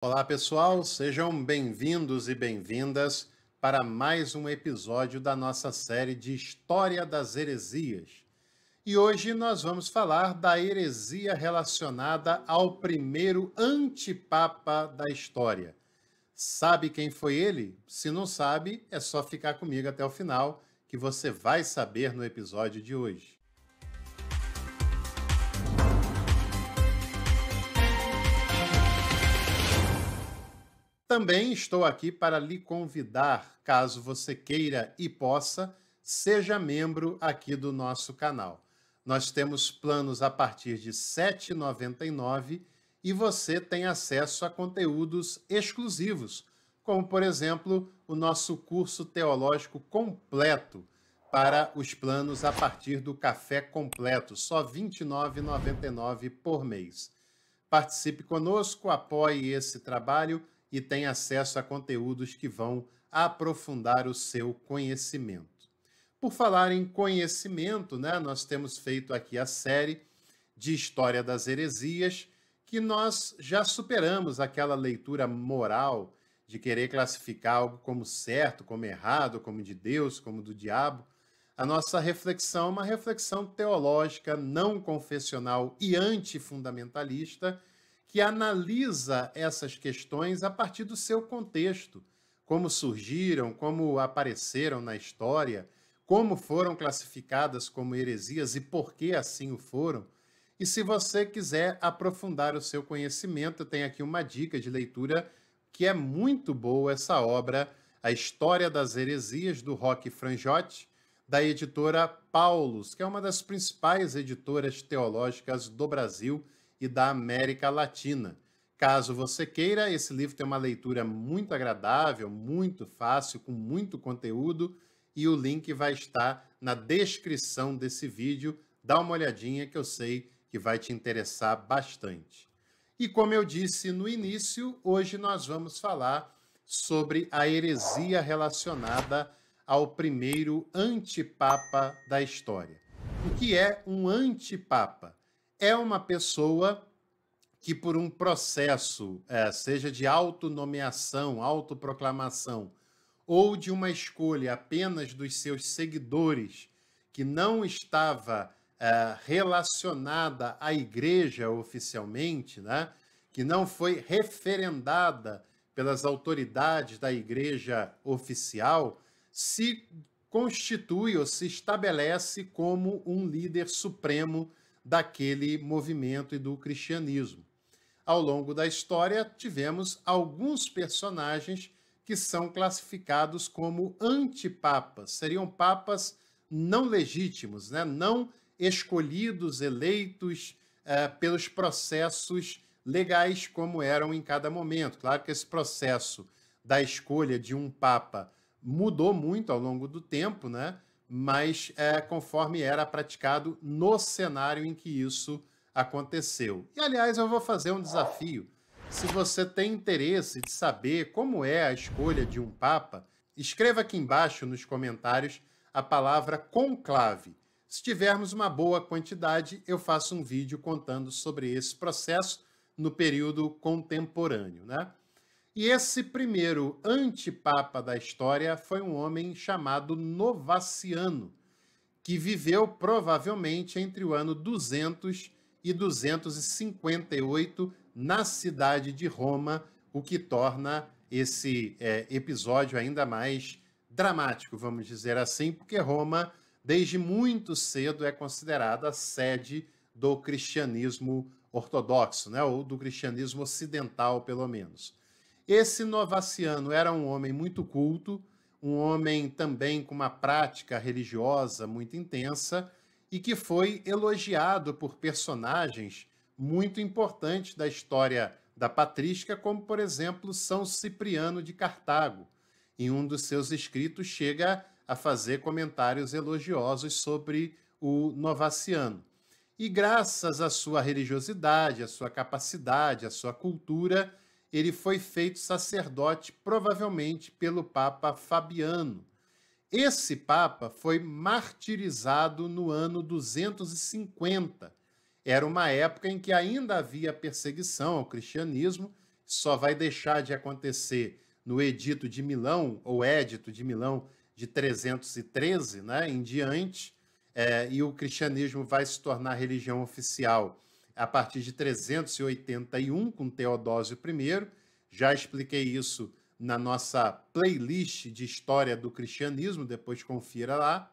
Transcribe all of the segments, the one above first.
Olá, pessoal, sejam bem-vindos e bem-vindas para mais um episódio da nossa série de História das Heresias. E hoje nós vamos falar da heresia relacionada ao primeiro antipapa da história. Sabe quem foi ele? Se não sabe, é só ficar comigo até o final, que você vai saber no episódio de hoje. Também estou aqui para lhe convidar, caso você queira e possa, seja membro aqui do nosso canal. Nós temos planos a partir de R$ 7,99 e você tem acesso a conteúdos exclusivos, como, por exemplo, o nosso curso teológico completo para os planos a partir do café completo, só R$ 29,99 por mês. Participe conosco, apoie esse trabalho e tem acesso a conteúdos que vão aprofundar o seu conhecimento. Por falar em conhecimento, nós temos feito aqui a série de História das Heresias, que nós já superamos aquela leitura moral de querer classificar algo como certo, como errado, como de Deus, como do diabo. A nossa reflexão é uma reflexão teológica, não confessional e antifundamentalista, que analisa essas questões a partir do seu contexto, como surgiram, como apareceram na história, como foram classificadas como heresias e por que assim o foram. E se você quiser aprofundar o seu conhecimento, tem aqui uma dica de leitura que é muito boa, essa obra, A História das Heresias, do Roque Franjotti, da editora Paulus, que é uma das principais editoras teológicas do Brasil e da América Latina. Caso você queira, esse livro tem uma leitura muito agradável, muito fácil, com muito conteúdo, e o link vai estar na descrição desse vídeo. Dá uma olhadinha que eu sei que vai te interessar bastante. E como eu disse no início, hoje nós vamos falar sobre a heresia relacionada ao primeiro antipapa da história. O que é um antipapa? É uma pessoa que, por um processo, seja de autonomeação, autoproclamação, ou de uma escolha apenas dos seus seguidores, que não estava relacionada à igreja oficialmente, que não foi referendada pelas autoridades da igreja oficial, se constitui ou se estabelece como um líder supremo daquele movimento e do cristianismo. Ao longo da história, tivemos alguns personagens que são classificados como antipapas, seriam papas não legítimos, não escolhidos, eleitos pelos processos legais como eram em cada momento. Claro que esse processo da escolha de um papa mudou muito ao longo do tempo, mas conforme era praticado no cenário em que isso aconteceu. E, aliás, eu vou fazer um desafio. Se você tem interesse de saber como é a escolha de um papa, escreva aqui embaixo nos comentários a palavra conclave. Se tivermos uma boa quantidade, eu faço um vídeo contando sobre esse processo no período contemporâneo, E esse primeiro antipapa da história foi um homem chamado Novaciano, que viveu provavelmente entre o ano 200 e 258 na cidade de Roma, o que torna esse episódio ainda mais dramático, vamos dizer assim, porque Roma, desde muito cedo, é considerada a sede do cristianismo ortodoxo, ou do cristianismo ocidental, pelo menos. Esse Novaciano era um homem muito culto, um homem também com uma prática religiosa muito intensa e que foi elogiado por personagens muito importantes da história da patrística, como, por exemplo, São Cipriano de Cartago. Em um dos seus escritos, chega a fazer comentários elogiosos sobre o Novaciano. E graças à sua religiosidade, à sua capacidade, à sua cultura, ele foi feito sacerdote provavelmente pelo Papa Fabiano. Esse Papa foi martirizado no ano 250. Era uma época em que ainda havia perseguição ao cristianismo, só vai deixar de acontecer no Edito de Milão, ou Édito de Milão, de 313, né, em diante, e o cristianismo vai se tornar religião oficial a partir de 381, com Teodósio I. Já expliquei isso na nossa playlist de história do cristianismo, depois confira lá.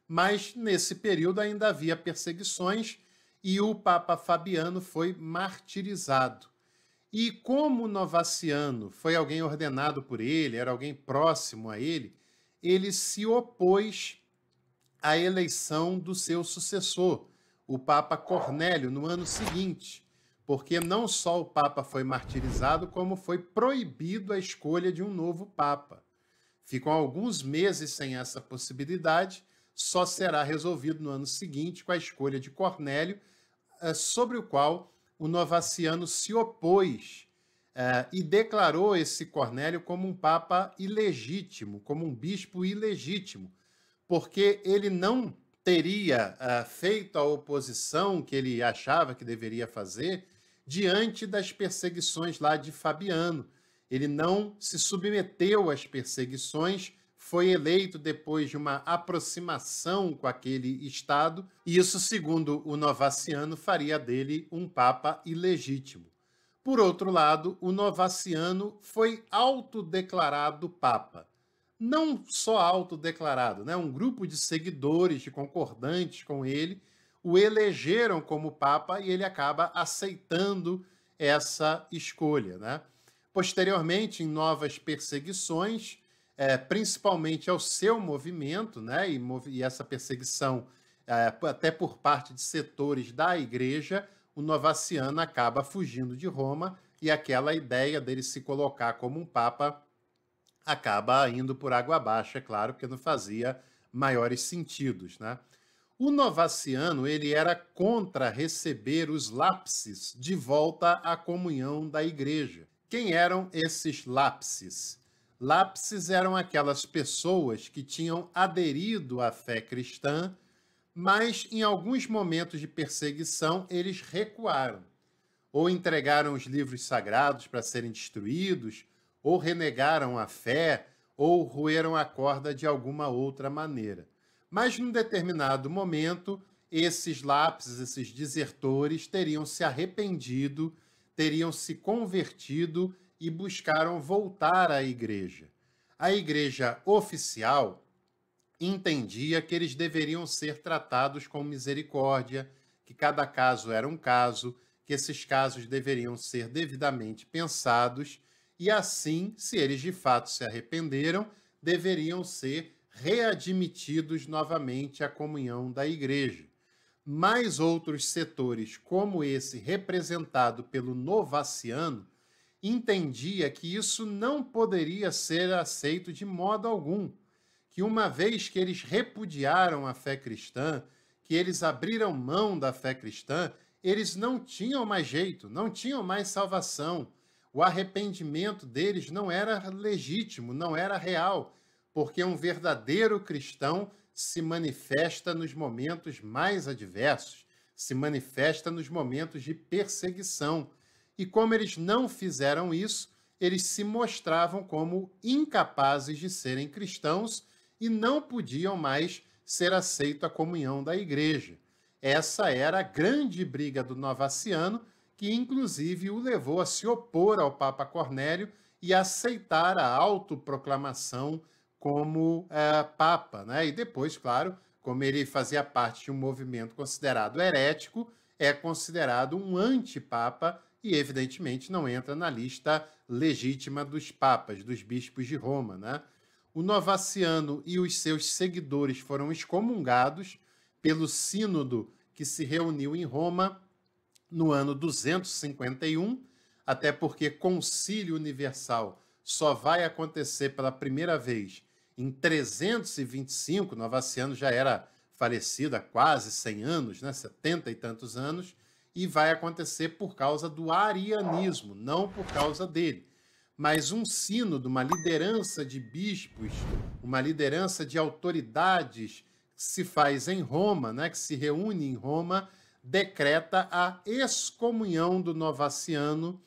Mas nesse período ainda havia perseguições e o Papa Fabiano foi martirizado. E como Novaciano foi alguém ordenado por ele, era alguém próximo a ele, ele se opôs à eleição do seu sucessor, o Papa Cornélio, no ano seguinte, porque não só o Papa foi martirizado, como foi proibido a escolha de um novo Papa. Ficam alguns meses sem essa possibilidade, só será resolvido no ano seguinte com a escolha de Cornélio, sobre o qual o Novaciano se opôs e declarou esse Cornélio como um papa ilegítimo, como um bispo ilegítimo, porque ele não teria feito a oposição que ele achava que deveria fazer diante das perseguições lá de Fabiano. Ele não se submeteu às perseguições, foi eleito depois de uma aproximação com aquele Estado, e isso, segundo o Novaciano, faria dele um papa ilegítimo. Por outro lado, o Novaciano foi autodeclarado papa. Não só autodeclarado, né? Um grupo de seguidores, de concordantes com ele, o elegeram como papa e ele acaba aceitando essa escolha, né? Posteriormente, em novas perseguições, principalmente ao seu movimento, né? E essa perseguição, até por parte de setores da igreja, o Novaciano acaba fugindo de Roma e aquela ideia dele se colocar como um papa acaba indo por água abaixo, é claro, porque não fazia maiores sentidos, né? O Novaciano, ele era contra receber os lápses de volta à comunhão da igreja. Quem eram esses lápses? Lápses eram aquelas pessoas que tinham aderido à fé cristã, mas em alguns momentos de perseguição eles recuaram, ou entregaram os livros sagrados para serem destruídos, ou renegaram a fé, ou roeram a corda de alguma outra maneira. Mas num determinado momento, esses lápses, esses desertores, teriam se arrependido, teriam se convertido e buscaram voltar à igreja. A igreja oficial entendia que eles deveriam ser tratados com misericórdia, que cada caso era um caso, que esses casos deveriam ser devidamente pensados e assim, se eles de fato se arrependeram, deveriam ser readmitidos novamente à comunhão da igreja. Mas outros setores, como esse representado pelo Novaciano, entendia que isso não poderia ser aceito de modo algum, que uma vez que eles repudiaram a fé cristã, que eles abriram mão da fé cristã, eles não tinham mais jeito, não tinham mais salvação. O arrependimento deles não era legítimo, não era real, porque um verdadeiro cristão se manifesta nos momentos mais adversos, se manifesta nos momentos de perseguição. E como eles não fizeram isso, eles se mostravam como incapazes de serem cristãos e não podiam mais ser aceito a comunhão da igreja. Essa era a grande briga do Novaciano, que inclusive o levou a se opor ao Papa Cornélio e a aceitar a autoproclamação como Papa, né? E depois, claro, como ele fazia parte de um movimento considerado herético, é considerado um antipapa e, evidentemente, não entra na lista legítima dos papas, dos bispos de Roma, né? O Novaciano e os seus seguidores foram excomungados pelo sínodo que se reuniu em Roma no ano 251, até porque Concílio Universal só vai acontecer pela primeira vez em 325, Novaciano já era falecido há quase 100 anos, né, 70 e tantos anos, e vai acontecer por causa do arianismo, não por causa dele. Mas um sínodo, uma liderança de bispos, uma liderança de autoridades que se faz em Roma, né, que se reúne em Roma, decreta a excomunhão do Novaciano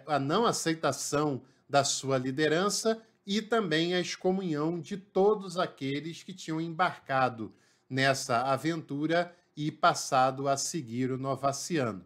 a não aceitação da sua liderança e também a excomunhão de todos aqueles que tinham embarcado nessa aventura e passado a seguir o Novaciano.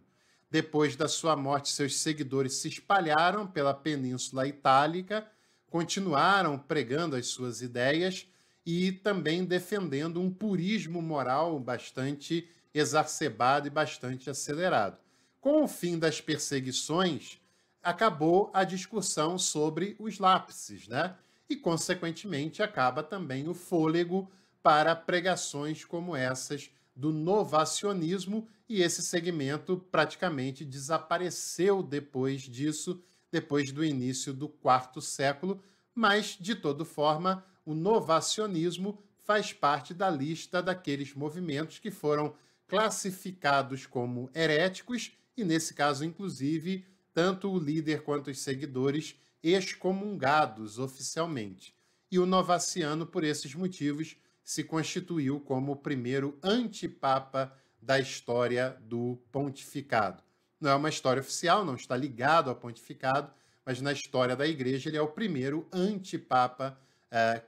Depois da sua morte, seus seguidores se espalharam pela Península Itálica, continuaram pregando as suas ideias e também defendendo um purismo moral bastante exacerbado e bastante acelerado. Com o fim das perseguições, acabou a discussão sobre os lápices, né? E, consequentemente, acaba também o fôlego para pregações como essas do novacionismo, e esse segmento praticamente desapareceu depois disso, depois do início do quarto século, mas, de toda forma, o novacionismo faz parte da lista daqueles movimentos que foram classificados como heréticos e, nesse caso, inclusive, tanto o líder quanto os seguidores excomungados oficialmente. E o Novaciano, por esses motivos, se constituiu como o primeiro antipapa da história do pontificado. Não é uma história oficial, não está ligado ao pontificado, mas na história da igreja ele é o primeiro antipapa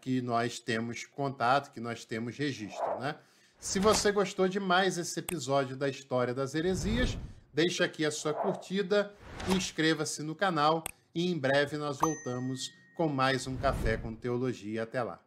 que nós temos contato, que nós temos registro, né? Se você gostou de mais esse episódio da História das Heresias, deixa aqui a sua curtida, inscreva-se no canal e em breve nós voltamos com mais um Café com Teologia. Até lá.